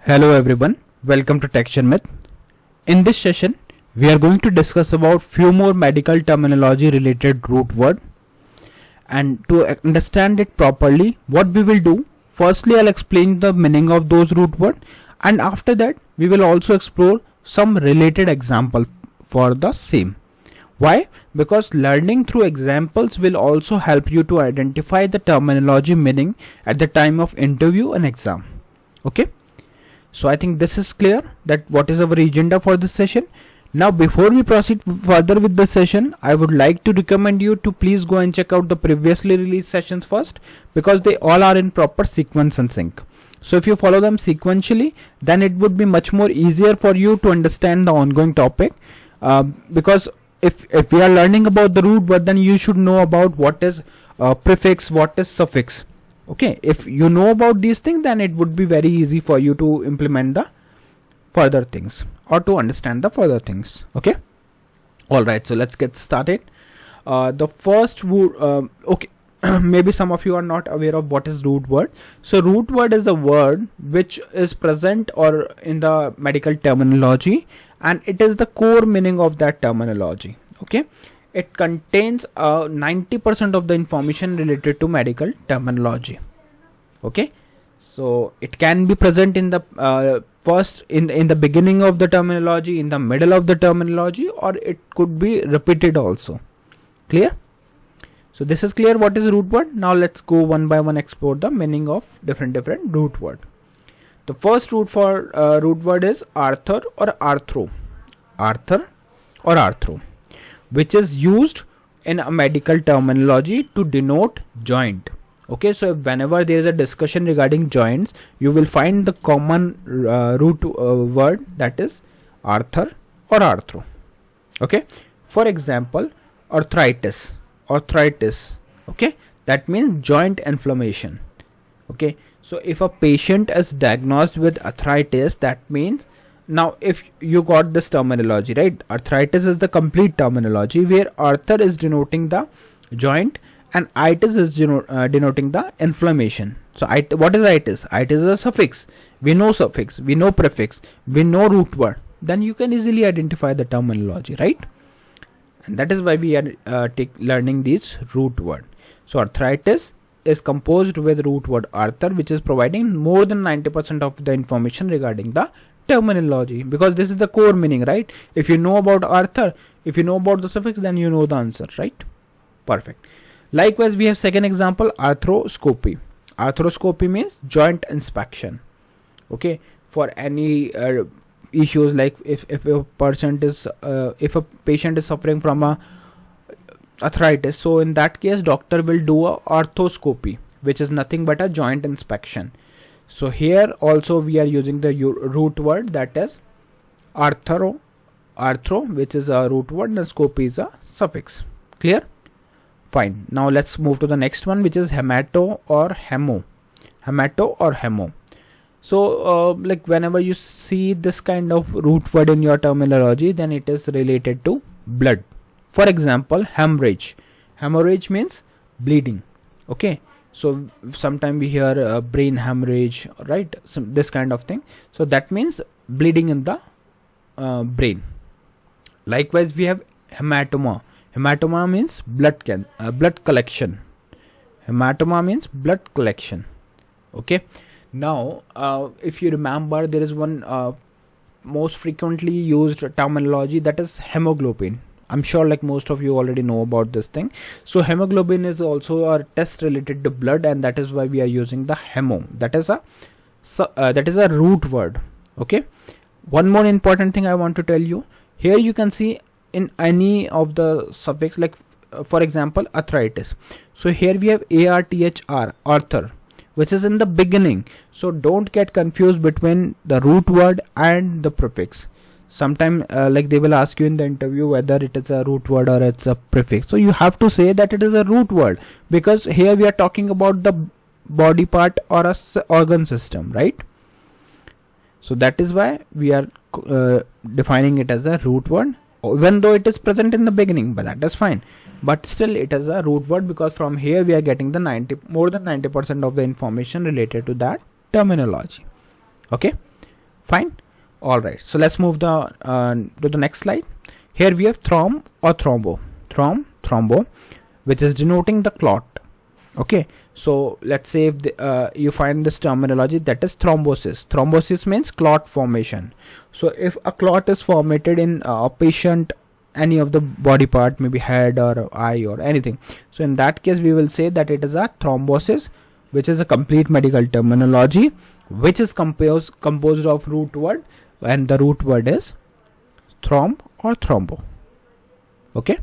Hello everyone, welcome to Sharmit. In this session, we are going to discuss about few more medical terminology related root word. And to understand it properly, what we will do, firstly I'll explain the meaning of those root word, and after that we will also explore some related example for the same. Why? Because learning through examples will also help you to identify the terminology meaning at the time of interview and exam. Okay? So I think this is clear that what is our agenda for this session. Now before we proceed further with the session, I would like to recommend you to please go and check out the previously released sessions first, because they all are in proper sequence and sync. So if you follow them sequentially, then it would be much more easier for you to understand the ongoing topic, because if we are learning about the root word, then you should know about what is prefix, what is suffix. Okay, if you know about these things, then it would be very easy for you to implement the further things or to understand the further things. Okay, all right, so let's get started. The first word, okay, maybe some of you are not aware of what is root word. So root word is a word which is present or in the medical terminology, and it is the core meaning of that terminology. Okay, it contains 90% of the information related to medical terminology. Okay, so it can be present in the first in the beginning of the terminology, in the middle of the terminology, or it could be repeated also. Clear? So this is clear what is root word. Now let's go one by one explore the meaning of different root word. The first root for root word is Arthr or arthro. Arthr or arthro, which is used in a medical terminology to denote joint. Okay, so whenever there is a discussion regarding joints, you will find the common root word, that is Arthr or arthro. Okay, for example, arthritis. Okay, that means joint inflammation. Okay, so if a patient is diagnosed with arthritis, that means, now if you got this terminology right, arthritis is the complete terminology, where Arthr is denoting the joint and itis is denoting the inflammation. So what is itis? Itis is a suffix. We know suffix, we know prefix, we know root word. Then you can easily identify the terminology, right? And that is why we are learning these root word. So arthritis is composed with root word Arthr, which is providing more than 90% of the information regarding the terminology, because this is the core meaning, right? If you know about Arthr, if you know about the suffix, then you know the answer, right? Perfect. Likewise, we have second example, arthroscopy. Arthroscopy means joint inspection. Okay, for any issues, like if a patient is suffering from a arthritis, so in that case doctor will do a arthroscopy, which is nothing but a joint inspection. So here also we are using the root word, that is arthro, which is a root word, and scopy is a suffix. Clear? Fine. Now let's move to the next one, which is hemato or hemo. Hemato or hemo. So like whenever you see this kind of root word in your terminology, then it is related to blood. For example, hemorrhage. Hemorrhage means bleeding. Okay, so sometimes we hear brain hemorrhage, right? This kind of thing. So that means bleeding in the brain. Likewise, we have hematoma. Hematoma means blood collection. Hematoma means blood collection. Okay. Now, if you remember, there is one most frequently used terminology, that is hemoglobin. I'm sure like most of you already know about this thing. So hemoglobin is also a test related to blood, and that is why we are using the hemo. That is a root word. Okay. One more important thing I want to tell you. Here you can see in any of the suffix, like for example, arthritis. So here we have ARTHR, Arthr, which is in the beginning. So don't get confused between the root word and the prefix. Sometimes like they will ask you in the interview whether it is a root word or it's a prefix. So you have to say that it is a root word, because here we are talking about the body part or a organ system, right? So that is why we are defining it as a root word, even though it is present in the beginning, but that is fine. But still it is a root word, because from here we are getting the more than 90% of the information related to that terminology. Okay, Fine. All right. So let's move to the next slide. Here we have thromb or thrombo. Thrombo, which is denoting the clot. Okay. So let's say if you find this terminology, that is thrombosis. Thrombosis means clot formation. So if a clot is formed in a patient, any of the body part, maybe head or eye or anything, so in that case we will say that it is a thrombosis, which is a complete medical terminology, which is composed of root word, and the root word is thromb or thrombo. Okay,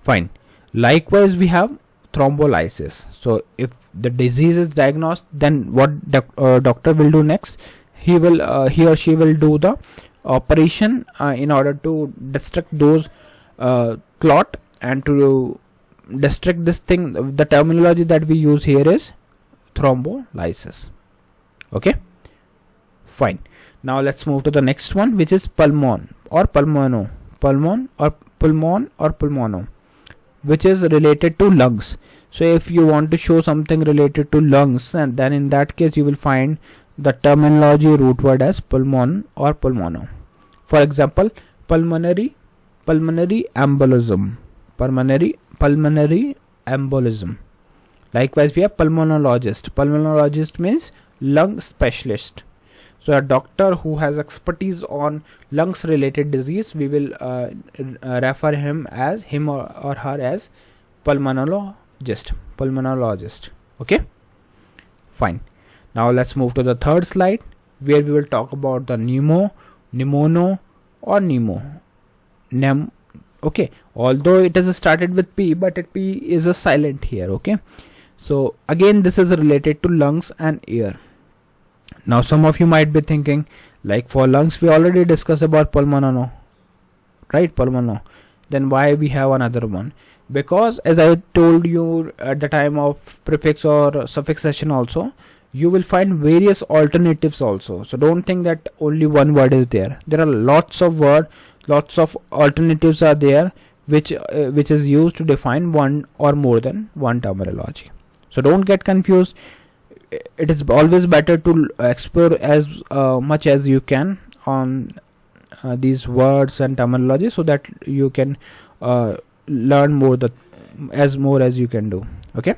fine. Likewise, we have thrombolysis. So if the disease is diagnosed, then what doctor will do next? He or she will do the operation in order to destruct those clot, and to destruct this thing. The terminology that we use here is thrombolysis. Okay, fine. Now let's move to the next one, which is pulmon or pulmono. Pulmon or pulmono, which is related to lungs. So if you want to show something related to lungs, and then in that case you will find the terminology root word as pulmon or pulmono. For example, pulmonary embolism. Pulmonary embolism. Likewise, we have pulmonologist. Pulmonologist means lung specialist. So a doctor who has expertise on lungs related disease, we will refer him or her as pulmonologist. Okay, fine. Now let's move to the third slide, where we will talk about the pneumono or nem. Okay, although it is started with P, but P is a silent here. Okay, so again this is related to lungs and air. Now some of you might be thinking, like for lungs we already discussed about pulmono, right? Pulmono. Then why we have another one? Because as I told you at the time of prefix or suffix session also, you will find various alternatives also. So don't think that only one word is there. There are lots of alternatives are there, which is used to define one or more than one terminology. So don't get confused. It is always better to explore as much as you can on these words and terminology, so that you can learn more as you can do. Okay,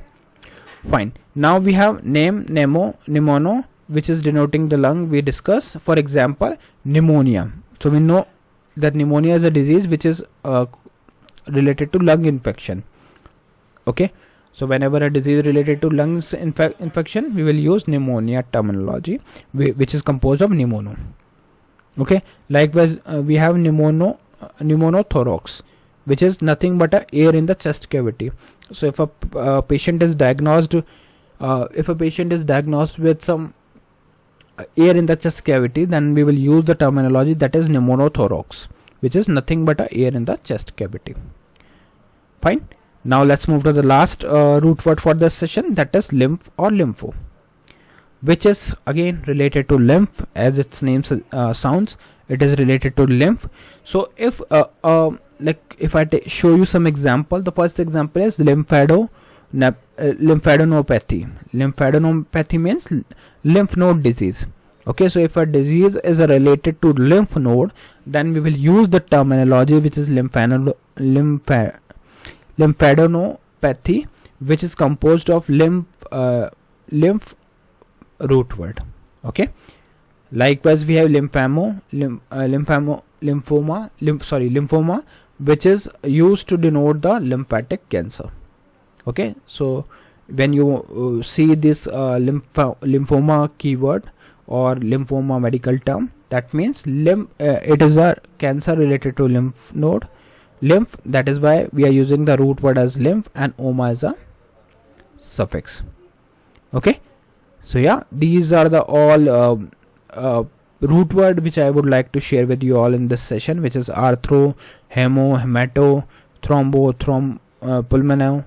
fine. Now we have pneumono, which is denoting the lung. We discuss, for example, pneumonia. So we know that pneumonia is a disease which is related to lung infection. Okay, so whenever a disease related to lungs infection, we will use pneumonia terminology, which is composed of pneumono. Okay, likewise we have pneumothorax, which is nothing but a air in the chest cavity. So if a patient is diagnosed with some air in the chest cavity, then we will use the terminology that is pneumothorax, which is nothing but a air in the chest cavity. Fine. Now let's move to the last root word for this session, that is lymph or lympho, which is again related to lymph. As its name sounds, it is related to lymph. So if I show you some example, the first example is lymphadenopathy. Lymphadenopathy means lymph node disease. Okay, so if a disease is related to lymph node, then we will use the terminology which is lymphadenopathy, which is composed of lymph root word. Okay, likewise we have lymphoma, which is used to denote the lymphatic cancer. Okay, so when you see this lymphoma keyword or lymphoma medical term, that means it is a cancer related to lymph node. Lymph, that is why we are using the root word as lymph, and oma is a suffix. Okay, so yeah, these are the all root word which I would like to share with you all in this session, which is arthro, hemo, hemato, thrombo, pulmonary,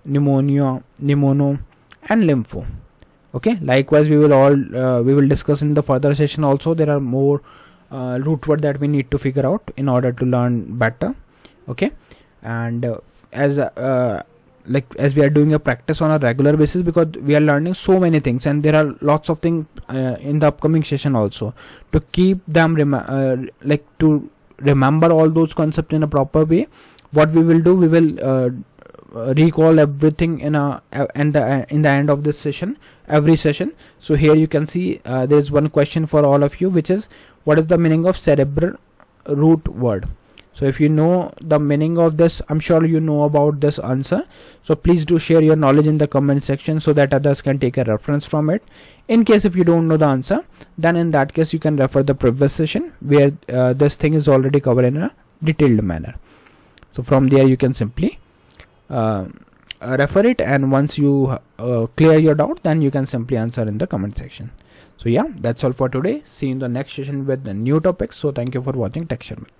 pneumonia, pneumono, and lympho. Okay, likewise we will discuss in the further session also. There are more root word that we need to figure out in order to learn better. Okay, and as like as we are doing a practice on a regular basis, because we are learning so many things and there are lots of things in the upcoming session also. To keep them like to remember all those concepts in a proper way, what we will do, we will recall everything in the end of this session, every session. So here you can see there is one question for all of you, which is, what is the meaning of cerebral root word? So if you know the meaning of this, I'm sure you know about this answer. So please do share your knowledge in the comment section so that others can take a reference from it. In case if you don't know the answer, then in that case you can refer the previous session where this thing is already covered in a detailed manner. So from there you can simply refer it, and once you clear your doubt, then you can simply answer in the comment section. So yeah, that's all for today. See you in the next session with the new topics. So thank you for watching Tech Sharmit.